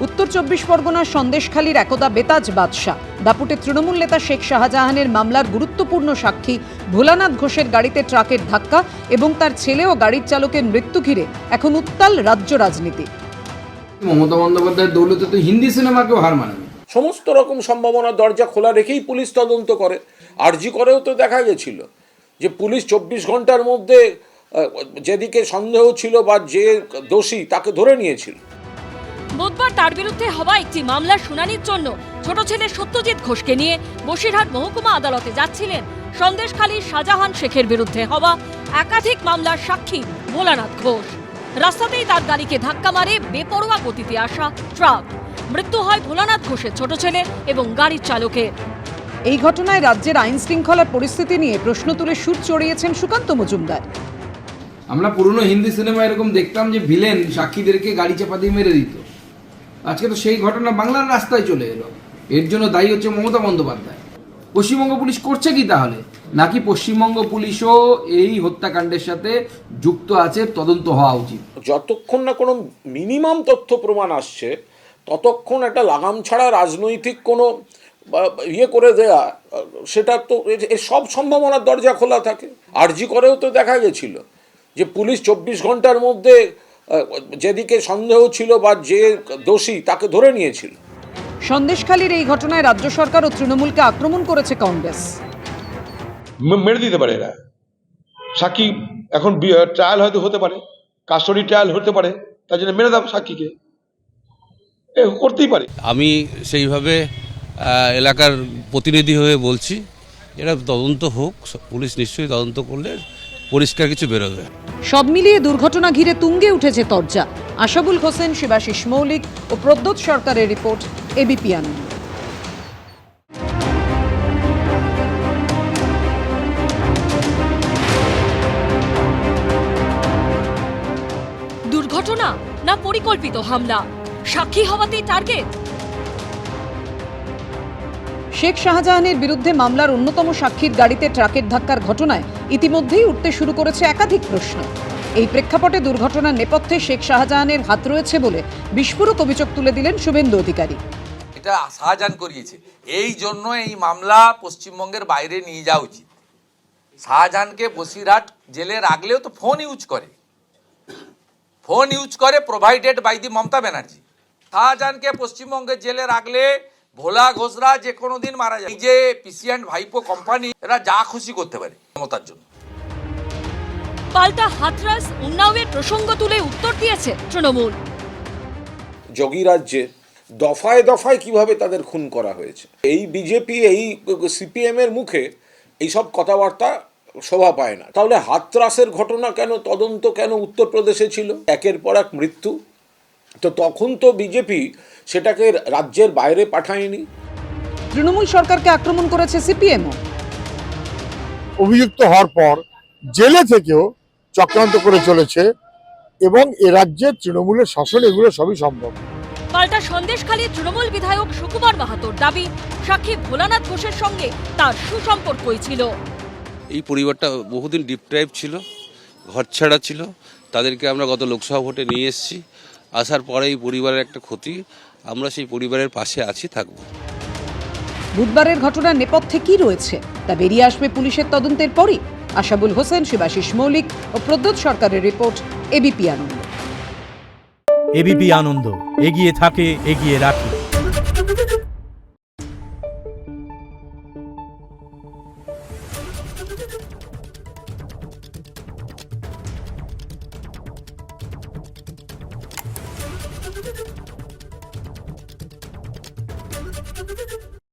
উত্তর 24 পরগনার সন্দেশখালীর একদা বেতাজ বাদশা দাপুটে তৃণমূল নেতা শেখ শাহজাহানের মামলার গুরুত্বপূর্ণ সাক্ষী ভোলানাথ ঘোষের গাড়িতে ট্রাকের ধাক্কা এবং তার ছেলে ও গাড়ির চালকের মৃত্যু ঘিরে এখন উত্তাল রাজ্য রাজনীতি। মমতা বন্দ্যোপাধ্যায়ের দৌলতে তো হিন্দি সিনেমাকেও হার মানাবে। সমস্ত রকম সম্ভাবনার দরজা খোলা রেখেই পুলিশ তদন্ত করে। আরজি করেও তো দেখা গেছিল যে পুলিশ 24 ঘন্টার মধ্যে যেদিকে সন্দেহ ছিল বা যে দোষী তাকে ধরে নিয়েছিল। বুধবার তার বিরুদ্ধে হওয়া একটি মামলার শুনানির জন্য ছোট ছেলে সত্যজিৎ ঘোষকে নিয়ে বসিরহাট মহকুমা আদালতে যাচ্ছিলেন সন্দেশখালীর শাহজাহান শেখের বিরুদ্ধে হওয়া একাধিক মামলার সাক্ষী ভোলানাথ ঘোষ। রাস্তাতেই তার গাড়িকে ধাক্কা মারে বেপরোয়া গতিতে আসা ট্রাক। মৃত্যু হয় ভোলানাথ ঘোষের ছোট ছেলে এবং গাড়ির চালকের। এই ঘটনায় রাজ্যের আইন শৃঙ্খলার পরিস্থিতি নিয়ে প্রশ্ন তুলে সুর চড়িয়েছেন সুকান্ত মজুমদার। আমরা পুরনো হিন্দি সিনেমা এরকম দেখতাম যে ভিলেন সাক্ষীদেরকে গাড়ি চাপা দিয়ে মেরে দিত। আজকে তো সেই ঘটনা বাংলার রাস্তায় চলে এলো। এর জন্য দায়ী হচ্ছে মমতা বন্দ্যোপাধ্যায়। পশ্চিমবঙ্গ পুলিশ করছে কি তাহলে? নাকি পশ্চিমবঙ্গ পুলিশও এই হত্যাকাণ্ডের সাথে যুক্ত আছে? তদন্ত হওয়া উচিত। যতক্ষণ না কোনো মিনিমাম তথ্য প্রমাণ আসছে ততক্ষণ একটা লাগাম ছাড়া রাজনৈতিক কোনো ইয়ে করে দেয়া, সেটা তো সব সম্ভাবনার দরজা খোলা থাকে। আরজি করেও তো দেখা গেছিল যে পুলিশ 24 ঘন্টার মধ্যে যেদিকে সন্দেহ ছিল বা যে দোষী তাকে ধরে নিয়েছিল। সন্দেশখালীর এই ঘটনায় রাজ্য সরকার ও তৃণমূলকে আক্রমণ করেছে কংগ্রেস। মেরে দিতে পারে এরা সাক্ষী। এখন ট্রায়াল হয়তো হতে পারে, কাস্টডি ট্রায়াল হতে পারে, তার জন্য মেরে দাও সাক্ষীকে, করতেই পারে। আমি সেইভাবে এলাকার প্রতিনিধি হয়ে বলছি, এটা তদন্ত হোক, পুলিশ নিশ্চয়ই তদন্ত করলে পরিষ্কার কিছু বেরোবে। সব মিলিয়ে দুর্ঘটনা ঘিরে তুঙ্গে উঠেছে তরজা। আশাবুল হোসেন, শিবাশিস মৌলিক ও প্রদ্যোৎ সরকারের রিপোর্ট, এবিপি আনন্দ। দুর্ঘটনা না পরিকল্পিত হামলা? সাক্ষী হওয়াতেই টার্গেট? শেখ শাহজাহানের বিরুদ্ধে মামলার অন্যতম সাক্ষীর গাড়িতে ট্রাকের ধাক্কার ঘটনায় ইতিমধ্যেই উঠতে শুরু করেছে একাধিক প্রশ্ন। এই প্রেক্ষাপটে দুর্ঘটনার নেপথ্যে শেখ শাহজাহানের হাত রয়েছে বলে বিস্ফোরক অভিযোগ তুলে দিলেন শুভেন্দু অধিকারী। এটা শাহজাহান করিয়েছে, এই জন্য এই মামলা পশ্চিমবঙ্গের বাইরে নিয়ে যাওয়া উচিত। শাহজাহানকে বসিরহাট জেলে রাখলেও তো ফোন ইউজ করে provided by the Mamata Banerjee. শাহজাহানকে পশ্চিমবঙ্গের জেলে রাখলে ভোলা ঘোষরা যে কোনো দিন মারা যায়। এই যে পিসিএন্ড ভাইপো কোম্পানি, এরা যা খুশি করতে পারে মমতার জন্য। পাল্টা হাতরাস উন্নাওয়ের প্রসঙ্গ তুলে উত্তর দিয়েছে তৃণমূল। যোগী রাজ্যে দফায় দফায় কিভাবে তাদের খুন করা হয়েছে, এই বিজেপি এই সিপিএম এর মুখে এইসব কথাবার্তা শোভা পায় না। তাহলে হাতরাসের ঘটনা কেন, তদন্ত কেন উত্তরপ্রদেশে ছিল? একের পর এক মৃত্যু, তো তখন তো বিজেপি সেটাকে রাজ্যের বাইরে পাঠায়নি। তৃণমূল সরকারকে আক্রমণ করেছে সিপিএমও। অভিযুক্ত হওয়ার পর জেলে থেকেও চক্রান্ত করে চলেছে এবং এ রাজ্যের তৃণমূলের শাসন, এগুলো সবই সম্ভব। পাল্টা সন্দেশখালীর তৃণমূল বিধায়ক সুকুমার মাহাতোর দাবি, সাক্ষী ভোলানাথ ঘোষের সঙ্গে তার সুসম্পর্কই ছিল। এই পরিবারটা বহুদিন ডিপ্রাইভ ছিল, ঘর ছাড়া ছিল, তাদেরকে আমরা গত লোকসভা ভোটে নিয়ে এসেছি। আসার পরে এই পরিবারের একটা ক্ষতি, আমরা সেই পরিবারের পাশে আছি, থাকব। বুধবারের ঘটনার নেপথ্যে কি রয়েছে তা বেরিয়ে আসবে পুলিশের তদন্তের পরই। আশাবুল হোসেন, শিবাশিস মৌলিক ও প্রদ্যোৎ সরকারের রিপোর্ট, এবিপি আনন্দ। এবিপি আনন্দ, এগিয়ে থাকে, এগিয়ে রাখে।